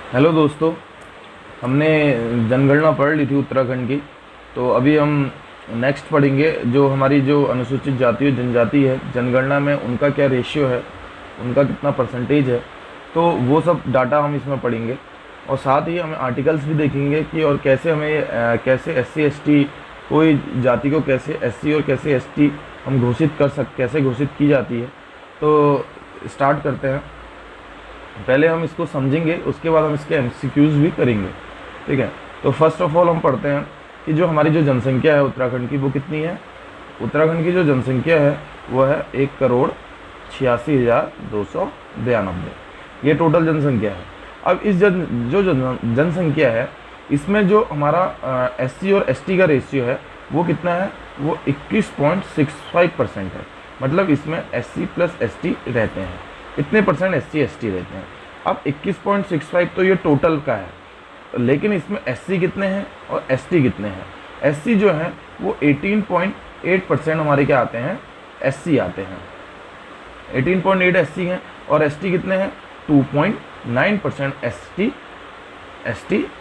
Hello दोस्तों, हमने जनगणना पढ़ ली थी उत्तराखंड की। तो अभी हम नेक्स्ट पढ़ेंगे जो हमारी जो अनुसूचित जाति और जनजाति है, जनगणना में उनका क्या रेशियो है, उनका कितना परसेंटेज है। तो वो सब डाटा हम इसमें पढ़ेंगे और साथ ही हमें आर्टिकल्स भी देखेंगे कि और कैसे हमें कैसे एससी एसटी कोई जाति को कैसे एससी और कैसे एसटी हम कैसे घोषित की जाती है। तो स्टार्ट करते हैं। पहले हम इसको समझेंगे, उसके बाद हम इसके एमसीक्यूज भी करेंगे। ठीक है, तो फर्स्ट ऑफ ऑल हम पढ़ते हैं कि जो हमारी जो जनसंख्या है उत्तराखंड की वो कितनी है। उत्तराखंड की जो जनसंख्या है वो है 1,86,292। ये टोटल जनसंख्या है। अब इस जनसंख्या है, इसमें जो हमारा एससी और एसटी का रेशियो है वो कितना है, वो 21.65% है। मतलब इसमें एससी प्लस एसटी रहते हैं। इतने परसेंट एससी एसटी रहते हैं। अब 21.65 तो ये टोटल का है, लेकिन इसमें एससी कितने हैं और एसटी कितने हैं। एससी जो है वो 18.8% हमारे क्या आते हैं, एससी आते हैं। 18.8 एससी हैं और एसटी कितने हैं, 2.9% एसटी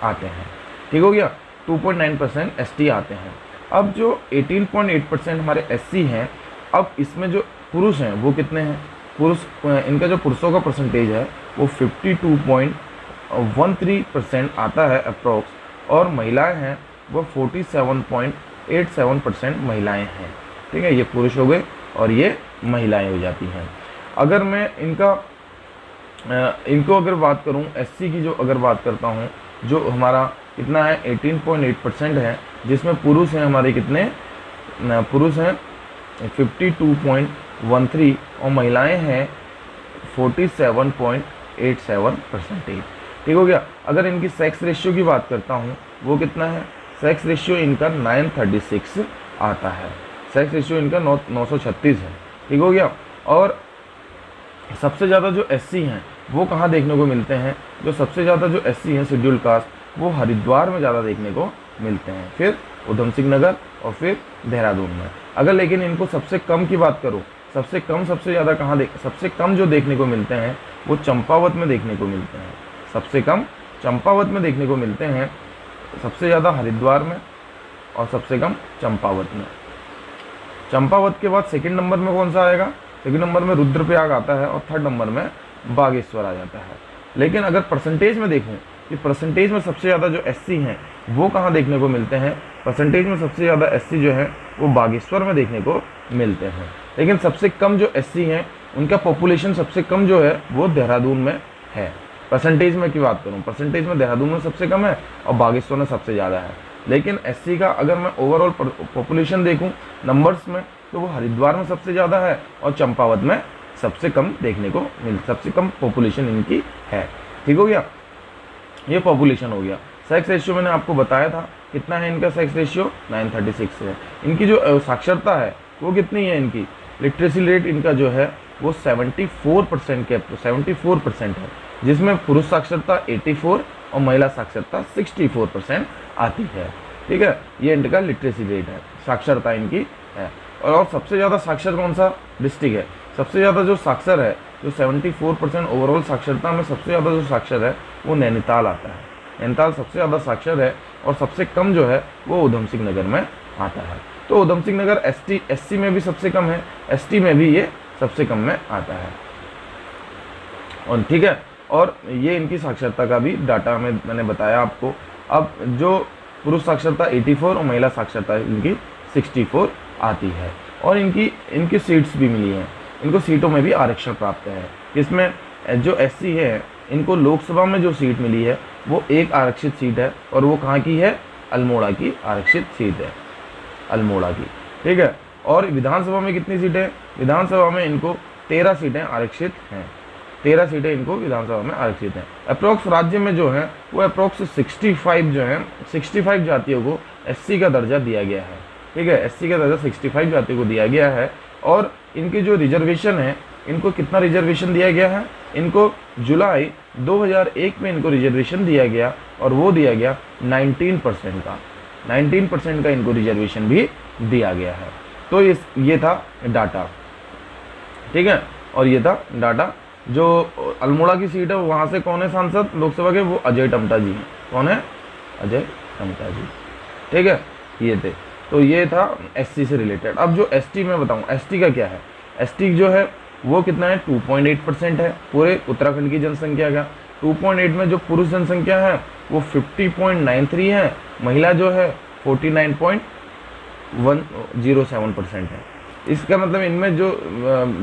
आते हैं। ठीक हो गया, 2.9% एसटी आते हैं। अब जो 18.8% हमारे एससी हैं, अब इसमें जो पुरुष हैं वो कितने हैं, इनका जो पुरुषों का परसेंटेज है वो 52.13% आता है अप्रोक्स, और महिलाएं हैं वो 47.87% महिलाएं हैं। ठीक है, ये पुरुष हो गए और ये महिलाएं हो जाती हैं। अगर मैं इनको अगर बात करूं, एससी की जो अगर बात करता हूं, जो हमारा कितना है 18.8% है, जिसमें पुरुष हैं हमारे कितने, पुरुष हैं 52.13 और महिलाएं हैं 47.87%। ठीक हो गया। अगर इनकी सेक्स रेशियो की बात करता हूँ, वो कितना है, सेक्स रेशियो इनका 936 आता है। सेक्स रेशियो इनका 936 है। ठीक हो गया। और सबसे ज़्यादा जो एससी हैं वो कहाँ देखने को मिलते हैं, जो सबसे ज़्यादा जो एससी हैं शेड्यूल कास्ट, वो हरिद्वार में ज़्यादा देखने को मिलते हैं, फिर उधम सिंह नगर और फिर देहरादून में। अगर लेकिन इनको सबसे कम की बात करूँ, सबसे ज़्यादा कहाँ सबसे कम जो देखने को मिलते हैं वो चंपावत में देखने को मिलते हैं। सबसे कम चंपावत में देखने को मिलते हैं, सबसे ज़्यादा हरिद्वार में और सबसे कम चंपावत में। चंपावत के बाद सेकंड नंबर में कौन सा आएगा, सेकंड नंबर में रुद्रप्रयाग आता है और थर्ड नंबर में बागेश्वर आ जाता है। लेकिन अगर परसेंटेज में देखूँ कि परसेंटेज में सबसे ज़्यादा जो एससी हैं वो कहाँ देखने को मिलते हैं, परसेंटेज में सबसे ज़्यादा एससी जो है वो बागेश्वर में देखने को मिलते हैं। लेकिन सबसे कम जो एससी हैं उनका पॉपुलेशन सबसे कम जो है वो देहरादून में है। परसेंटेज में की बात करूँ, परसेंटेज में देहरादून में सबसे कम है और बागेश्वर में सबसे ज़्यादा है। लेकिन एससी का अगर मैं ओवरऑल पॉपुलेशन देखूँ नंबर्स में, तो वो हरिद्वार में सबसे ज़्यादा है और चंपावत में सबसे कम देखने को सबसे कम पॉपुलेशन इनकी है। ठीक हो गया, ये पॉपुलेशन हो गया। सेक्स रेशियो मैंने आपको बताया था कितना है इनका, सेक्स रेशियो 936 है। इनकी जो साक्षरता है वो कितनी है, इनकी लिटरेसी रेट इनका जो है वो 74% है, जिसमें पुरुष साक्षरता 84 और महिला साक्षरता 64% आती है। ठीक है, ये इनका लिटरेसी रेट है, साक्षरता इनकी है। और सबसे ज़्यादा साक्षर कौन सा डिस्ट्रिक्ट है, सबसे ज़्यादा जो साक्षर है, जो 74% ओवरऑल साक्षरता में सबसे ज़्यादा जो साक्षर है वो नैनीताल आता है। नैनीताल सबसे ज़्यादा साक्षर है और सबसे कम जो है वो उधम सिंह नगर में आता है। तो उधम सिंह नगर एससी में भी सबसे कम है, एसटी में भी ये सबसे कम में आता है। और ठीक है, और ये इनकी साक्षरता का भी डाटा मैंने बताया आपको। अब जो पुरुष साक्षरता 84 और महिला साक्षरता इनकी 64 आती है। और इनकी सीट्स भी मिली हैं, इनको सीटों में भी आरक्षण प्राप्त है। इसमें जो एससी है इनको लोकसभा में जो सीट मिली है वो एक आरक्षित सीट है, और वो कहाँ की है, अल्मोड़ा की आरक्षित सीट है, अल्मोड़ा की। ठीक है, और विधानसभा में कितनी सीटें, विधानसभा में इनको 13 सीटें आरक्षित हैं। 13 सीटें इनको विधानसभा में आरक्षित हैं। अप्रोक्स राज्य में जो है वो अप्रोक्स 65 जो है 65 जातियों को एससी का दर्जा दिया गया है। ठीक है, एससी का दर्जा 65 जातियों को दिया गया है। और इनकी जो रिजर्वेशन है, इनको कितना रिजर्वेशन दिया गया है, इनको जुलाई 2001 में इनको रिजर्वेशन दिया गया, और वो दिया गया 19% का, 19% का इनको रिजर्वेशन भी दिया गया है। तो ये था डाटा। ठीक है, और ये था डाटा जो अल्मोड़ा की सीट है वहाँ से कौन है सांसद लोकसभा के, वो अजय टमटा जी हैं। कौन है? अजय टमटा जी। ठीक है, ये थे। तो ये था एससी से रिलेटेड। अब जो एसटी मैं बताऊँ, एसटी का क्या है। एसटी जो है वो कितना है, 2.8% है पूरे उत्तराखंड की जनसंख्या का। 2.8 में जो पुरुष जनसंख्या है वो 50.93 है, महिला जो है 49.107% है। इसका मतलब इनमें जो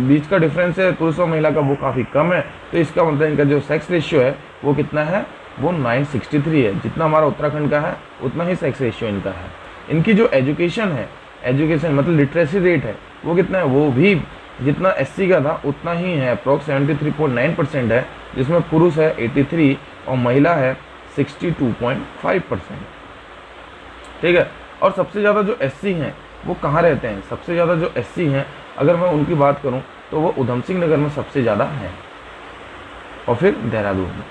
बीच का डिफरेंस है पुरुष और महिला का वो काफ़ी कम है। तो इसका मतलब इनका जो सेक्स रेशियो है वो कितना है, वो 963 है। जितना हमारा उत्तराखंड का है उतना ही सेक्स रेशियो इनका है। इनकी जो एजुकेशन है, एजुकेशन मतलब लिटरेसी रेट है वो कितना है, वो भी जितना एससी का था उतना ही है, अप्रॉक्स 73.9% है, जिसमें पुरुष है 83 और महिला है 62.5%। ठीक है। और सबसे ज़्यादा जो एससी हैं वो कहाँ रहते हैं, सबसे ज़्यादा जो एससी हैं अगर मैं उनकी बात करूँ तो वो उधम सिंह नगर में सबसे ज़्यादा हैं, और फिर देहरादून में।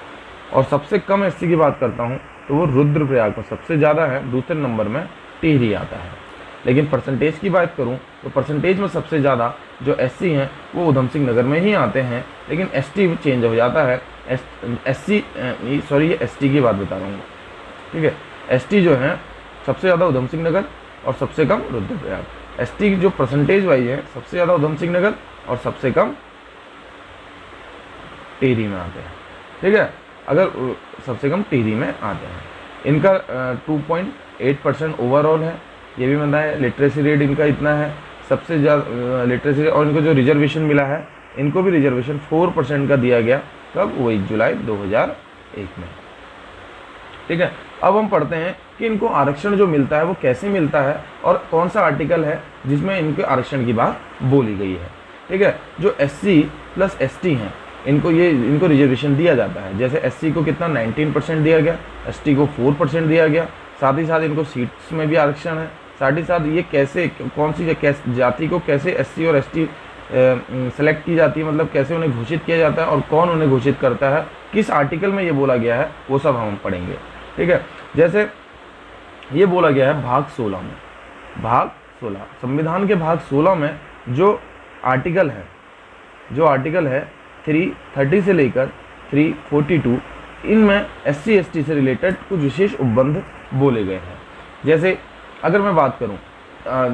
और सबसे कम एससी की बात करता हूँ तो वो रुद्रप्रयाग में सबसे ज़्यादा है, दूसरे नंबर में टिहरी आता है। लेकिन परसेंटेज की बात करूँ तो परसेंटेज में सबसे ज़्यादा जो एससी हैं वो उधम सिंह नगर में ही आते हैं, लेकिन एसटी चेंज हो जाता है। एसटी की बात बता रहा हूँ। ठीक है, एसटी जो है सबसे ज़्यादा उधम सिंह नगर और सबसे कम रुद्रप्रयाग। एसटी की जो परसेंटेज वाइज है सबसे ज़्यादा उधम सिंह नगर और सबसे कम टिहरी में आते हैं। ठीक है, अगर सबसे कम टिहरी में आते हैं। इनका 2.8% ओवरऑल है, ये भी बताया। लिटरेसी रेट इनका इतना है, सबसे ज़्यादा लिटरेसी रेट। और इनको जो रिजर्वेशन मिला है, इनको भी रिजर्वेशन 4% का दिया गया, कब, वही जुलाई 2001 में। ठीक है, अब हम पढ़ते हैं कि इनको आरक्षण जो मिलता है वो कैसे मिलता है और कौन सा आर्टिकल है जिसमें इनके आरक्षण की बात बोली गई है। ठीक है, जो एससी प्लस एसटी हैं इनको रिजर्वेशन दिया जाता है। जैसे एससी को कितना 19% दिया गया, एसटी को 4% दिया गया। साथ ही साथ इनको सीट्स में भी आरक्षण है। साथ ही साथ ये कैसे, कौन सी जाति को कैसे एससी और एसटी सेलेक्ट की जाती है, मतलब कैसे उन्हें घोषित किया जाता है और कौन उन्हें घोषित करता है, किस आर्टिकल में ये बोला गया है, वो सब हम पढ़ेंगे। ठीक है, जैसे ये बोला गया है भाग 16 में, भाग 16 संविधान के भाग 16 में जो आर्टिकल है 330 से लेकर 342, इनमें एससी एसटी से रिलेटेड कुछ विशेष उपबंध बोले गए हैं। जैसे अगर मैं बात करूं,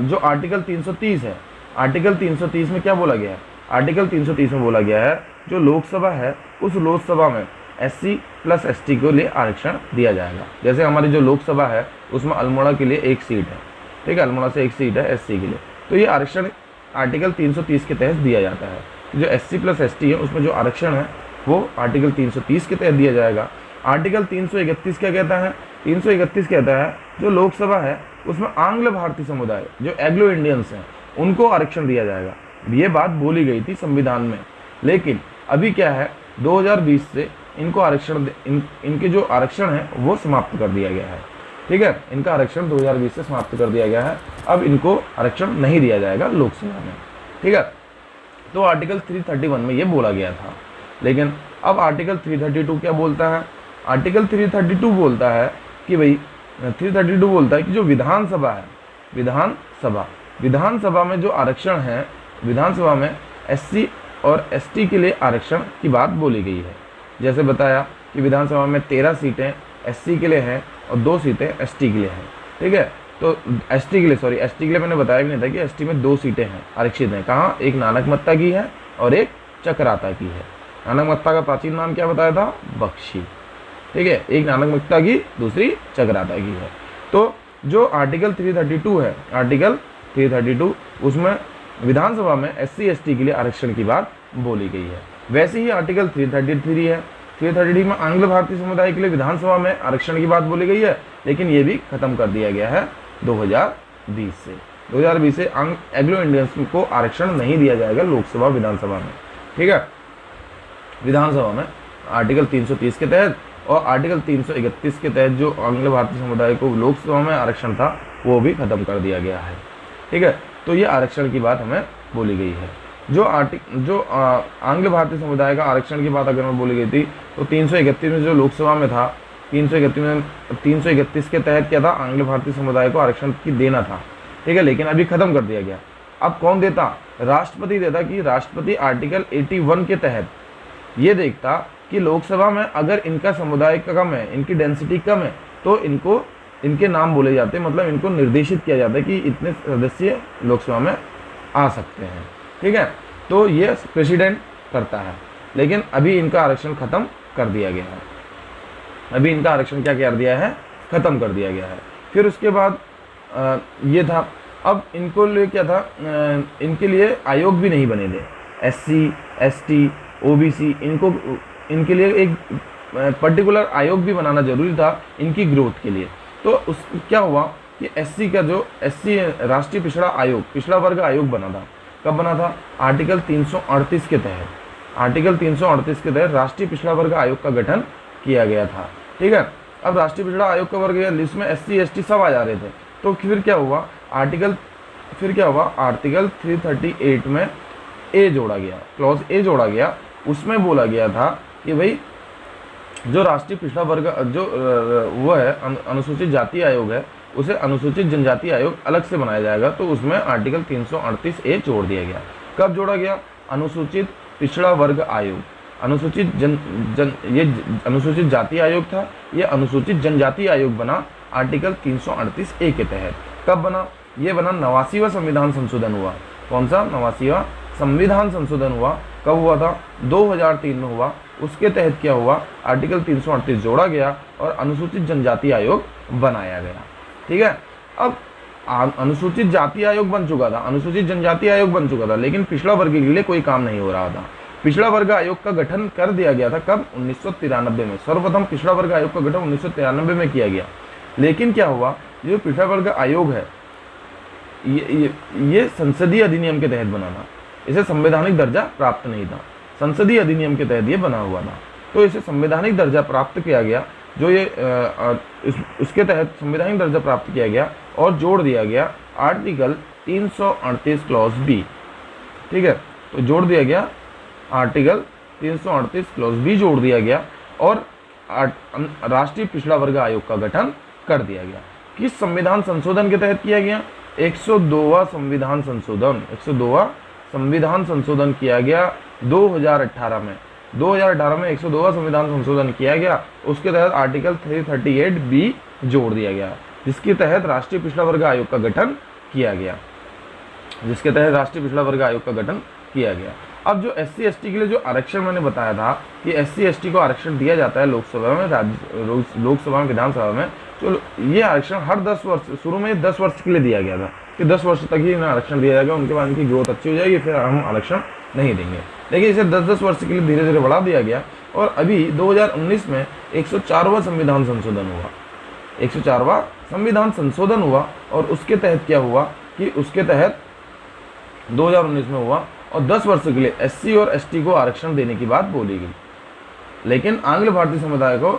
जो आर्टिकल 330 है, आर्टिकल 330 में क्या बोला गया है, आर्टिकल 330 में बोला गया है जो लोकसभा है उस लोकसभा में एससी प्लस एसटी के लिए आरक्षण दिया जाएगा। जैसे हमारी जो लोकसभा है उसमें अल्मोड़ा के लिए 1 सीट है। ठीक है, अल्मोड़ा से 1 सीट है एससी के लिए, तो ये आरक्षण आर्टिकल 330 के तहत दिया जाता है। जो एससी प्लस एसटी है उसमें जो आरक्षण है वो आर्टिकल 330 के तहत दिया जाएगा। आर्टिकल 331 क्या कहता है, 331 कहता है जो लोकसभा है उसमें आंग्ल भारतीय समुदाय जो एग्लो इंडियंस हैं उनको आरक्षण दिया जाएगा। ये बात बोली गई थी संविधान में, लेकिन अभी क्या है 2020 से इनको आरक्षण इनके जो आरक्षण है वो समाप्त कर दिया गया है। ठीक है, इनका आरक्षण 2020 से समाप्त कर दिया गया है। अब इनको आरक्षण नहीं दिया जाएगा लोकसभा में। ठीक है, तो आर्टिकल 331 में ये बोला गया था, लेकिन अब आर्टिकल 332 क्या बोलता है, आर्टिकल 332 बोलता है कि भाई 332 बोलता है कि जो विधानसभा है, विधानसभा में जो आरक्षण है, विधानसभा में एससी और एसटी के लिए आरक्षण की बात बोली गई है। जैसे बताया कि विधानसभा में 13 सीटें एससी के लिए हैं और 2 सीटें एसटी के लिए हैं। ठीक है, तो एसटी के लिए मैंने बताया भी नहीं था कि एसटी में 2 सीटें हैं, आरक्षित हैं। कहाँ, एक नानकमत्ता की है और एक चक्राता की है। नानकमत्ता का प्राचीन नाम क्या बताया था, बख्शी। ठीक है, एक नानकमत्ता की, दूसरी चक्राता की है। तो जो आर्टिकल 332 है, आर्टिकल 332 उसमें विधानसभा में एससी एसटी के लिए आरक्षण की बात बोली गई है। वैसे ही आर्टिकल 333 है, 333 में आंग्ल भारतीय समुदाय के लिए विधानसभा में आरक्षण की बात बोली गई है, लेकिन ये भी खत्म कर दिया गया है 2020 से। 2020 से एग्लो इंडियंस को आरक्षण नहीं दिया जाएगा लोकसभा विधानसभा में। ठीक है, विधानसभा में आर्टिकल 330 के तहत और आर्टिकल 331 के तहत जो आंग्ल भारतीय समुदाय को लोकसभा में आरक्षण था वो भी खत्म कर दिया गया है। ठीक है, तो ये आरक्षण की बात हमें बोली गई है। जो आंग्ल भारतीय समुदाय का आरक्षण की बात अगर मैं बोली गई थी तो 331 में जो लोकसभा में था, 331 के तहत क्या था, आंग्ल भारतीय समुदाय को आरक्षण की देना था। ठीक है, लेकिन अभी खत्म कर दिया गया। अब कौन देता, राष्ट्रपति देता, कि राष्ट्रपति आर्टिकल 81 के तहत ये देखता कि लोकसभा में अगर इनका समुदाय कम है, इनकी डेंसिटी कम है, तो इनको इनके नाम बोले जाते हैं, मतलब इनको निर्देशित किया जाता है कि इतने सदस्य लोकसभा में आ सकते हैं। ठीक है, तो ये प्रेसिडेंट करता है। लेकिन अभी इनका आरक्षण खत्म कर दिया गया है, अभी इनका आरक्षण क्या कर दिया है, खत्म कर दिया गया है। फिर उसके बाद ये था, अब इनको लिए क्या था, इनके लिए आयोग भी नहीं बने थे, SC ST OBC, इनके लिए एक पर्टिकुलर आयोग भी बनाना जरूरी था इनकी ग्रोथ के लिए। तो उस क्या हुआ कि SC का जो SC राष्ट्रीय पिछड़ा आयोग, पिछड़ा वर्ग आयोग बना था। कब बना था? आर्टिकल 338 के तहत, आर्टिकल 338 के तहत राष्ट्रीय पिछड़ा वर्ग आयोग का गठन किया गया था। ठीक है, अब राष्ट्रीय पिछड़ा आयोग का वर्ग लिस्ट में SC ST सब आ जा रहे थे। तो फिर क्या हुआ, आर्टिकल 338 में A जोड़ा गया, क्लॉज A जोड़ा गया। उसमें बोला गया था कि भाई जो राष्ट्रीय पिछड़ा वर्ग जो वो है अनुसूचित जाति आयोग है, उसे अनुसूचित जनजाति आयोग अलग से बनाया जाएगा। तो उसमें आर्टिकल 338A जोड़ दिया गया। कब जोड़ा गया? अनुसूचित पिछड़ा वर्ग आयोग, अनुसूचित ये अनुसूचित जाति आयोग था, ये अनुसूचित जनजाति आयोग बना आर्टिकल 338A के तहत। कब बना? ये बना 89वां संविधान संशोधन हुआ। कौन सा? 89वां संविधान संशोधन हुआ। कब हुआ था? 2003 में हुआ। उसके तहत क्या हुआ, आर्टिकल 338 जोड़ा गया और अनुसूचित जनजाति आयोग बनाया गया। ठीक है, अब अनुसूचित जाति आयोग बन चुका था, अनुसूचित जनजाति आयोग बन चुका था, लेकिन पिछड़ा वर्ग के लिए कोई काम नहीं हो रहा था। पिछड़ा वर्ग आयोग का गठन कर दिया गया था। कब? 1993 में। सर्वप्रथम पिछड़ा वर्ग आयोग का गठन 1993 में किया गया। लेकिन क्या हुआ, जो पिछड़ा वर्ग आयोग है ये संसदीय अधिनियम के तहत बना था, इसे संवैधानिक दर्जा प्राप्त नहीं था। संसदीय अधिनियम के तहत ये बना हुआ था, तो इसे संवैधानिक दर्जा प्राप्त किया गया। जो ये उसके तहत संवैधानिक दर्जा प्राप्त किया गया और जोड़ दिया गया आर्टिकल 338 क्लॉज B। ठीक है, तो जोड़ दिया गया आर्टिकल 338 क्लॉज B जोड़ दिया गया और राष्ट्रीय पिछड़ा वर्ग आयोग का गठन कर दिया गया। किस संविधान संशोधन के तहत किया गया? 102वां संविधान संशोधन, 102वां संविधान संशोधन किया गया 2018 में। 2018 में 102वां संविधान संशोधन किया गया। उसके तहत आर्टिकल 338B जोड़ दिया गया, जिसके तहत राष्ट्रीय पिछड़ा वर्ग आयोग का गठन किया गया, जिसके तहत राष्ट्रीय पिछड़ा वर्ग आयोग का गठन किया गया। अब जो SC ST के लिए जो आरक्षण मैंने बताया था कि SC ST को आरक्षण दिया जाता है लोकसभा में, लोकसभा में, विधानसभा में, तो ये आरक्षण हर 10 वर्ष, शुरू में 10 वर्ष के लिए दिया गया था कि 10 वर्ष तक ही इन्हें आरक्षण दिया जाएगा, उनके बाद इनकी ग्रोथ अच्छी हो जाएगी, फिर हम आरक्षण नहीं देंगे। लेकिन इसे 10-10 वर्ष के लिए धीरे धीरे बढ़ा दिया गया और अभी 2019 में 104वां संविधान संशोधन हुआ, 104वां संविधान संशोधन हुआ। और उसके तहत क्या हुआ कि उसके तहत 2019 में हुआ और 10 वर्ष के लिए SC और ST को आरक्षण देने की बात बोली गई। लेकिन आंग्ल भारतीय समुदाय को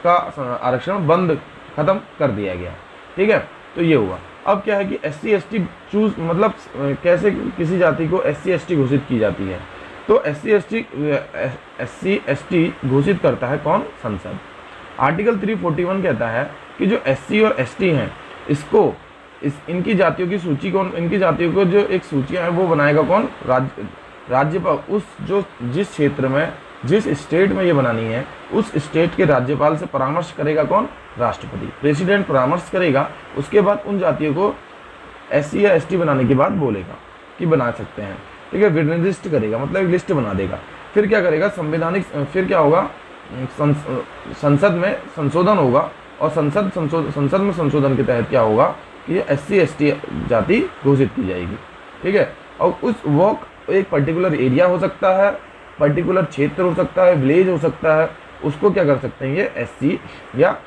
का आरक्षण बंद, खत्म कर दिया गया। ठीक है, तो ये हुआ। अब क्या है कि SC ST चूज, मतलब कैसे किसी जाति को SC ST घोषित की जाती है? तो SC ST घोषित करता है कौन? संसद। आर्टिकल 341 कहता है कि जो SC और ST हैं, इसको इनकी जातियों की सूची कौन, इनकी जातियों को जो एक सूचियां है वो बनाएगा कौन? राज्यपाल। उस जो जिस क्षेत्र में, जिस स्टेट में ये बनानी है, उस स्टेट के राज्यपाल से परामर्श करेगा कौन? राष्ट्रपति। प्रेसिडेंट परामर्श करेगा, उसके बाद उन जातियों को SC या ST बनाने की बात बोलेगा कि बना सकते हैं। ठीक है, विनिर्दिष्ट करेगा, मतलब एक लिस्ट बना देगा। फिर क्या करेगा? संवैधानिक, फिर क्या होगा? संसद में संशोधन होगा और संसद में संशोधन के तहत क्या होगा कि SC ST जाति घोषित की जाएगी। ठीक है, और वो एक पर्टिकुलर एरिया हो सकता है, पर्टिकुलर क्षेत्र हो सकता है, विलेज हो सकता है, उसको क्या कर सकते हैं? ये SC या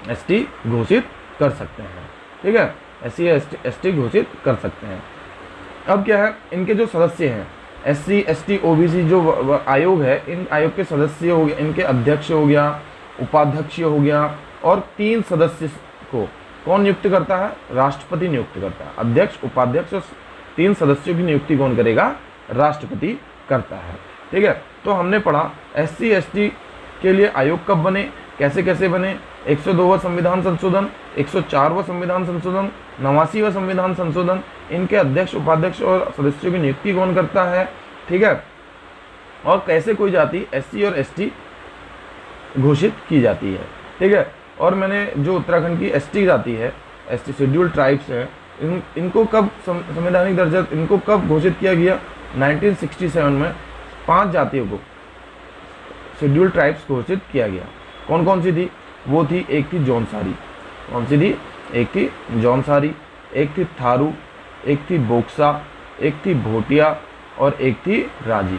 ST घोषित कर सकते हैं। ठीक है, SC या ST घोषित कर सकते हैं। अब क्या है, इनके जो सदस्य हैं SC ST OBC जो आयोग है, इन आयोग के सदस्य हो गए, इनके अध्यक्ष हो गया, उपाध्यक्ष हो गया और 3 सदस्य को कौन नियुक्त करता है? राष्ट्रपति नियुक्त करता है। अध्यक्ष, उपाध्यक्ष और 3 सदस्यों की नियुक्ति कौन करेगा? राष्ट्रपति करता है। ठीक है, तो हमने पढ़ा SC ST के लिए आयोग कब बने, कैसे कैसे बने। 102वां संविधान संशोधन, 104वां संविधान संशोधन, 89वां संविधान संशोधन, इनके अध्यक्ष, उपाध्यक्ष और सदस्यों की नियुक्ति कौन करता है? ठीक है, और कैसे कोई जाति SC और ST घोषित की जाती है, ठीक है। और मैंने जो उत्तराखंड की ST जाति है, ST शेड्यूल्ड ट्राइब्स है, इनको कब संवैधानिक दर्जा इनको कब घोषित किया गया? 1967 में 5 जातियों को शेड्यूल्ड ट्राइब्स घोषित किया गया। कौन कौन सी थी? वो थी, एक थी जौनसारी। कौन सी थी? एक थी जौनसारी, एक थी थारू, एक थी बोक्सा, एक थी भोटिया और एक थी राजी।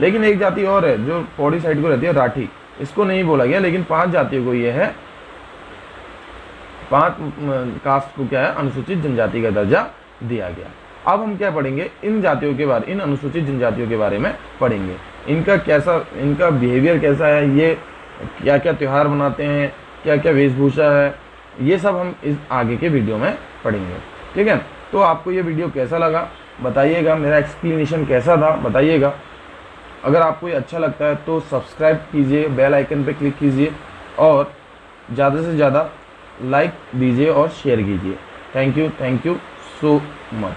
लेकिन एक जाति और है जो पौड़ी साइड को रहती है, राठी। इसको नहीं बोला गया, लेकिन 5 जातियों को ये है, 5 कास्ट को क्या है, अनुसूचित जनजाति का दर्जा दिया गया। अब हम क्या पढ़ेंगे? इन जातियों के बारे, इन अनुसूचित जनजातियों के बारे में पढ़ेंगे। इनका बिहेवियर कैसा है, ये क्या क्या त्यौहार मनाते हैं, क्या क्या वेशभूषा है, ये सब हम इस आगे के वीडियो में पढ़ेंगे, ठीक है। तो आपको ये वीडियो कैसा लगा बताइएगा, मेरा एक्सप्लेनेशन कैसा था बताइएगा। अगर आपको ये अच्छा लगता है तो सब्सक्राइब कीजिए, बेल आइकन पे क्लिक कीजिए और ज़्यादा से ज़्यादा लाइक दीजिए और शेयर कीजिए। Thank you so much.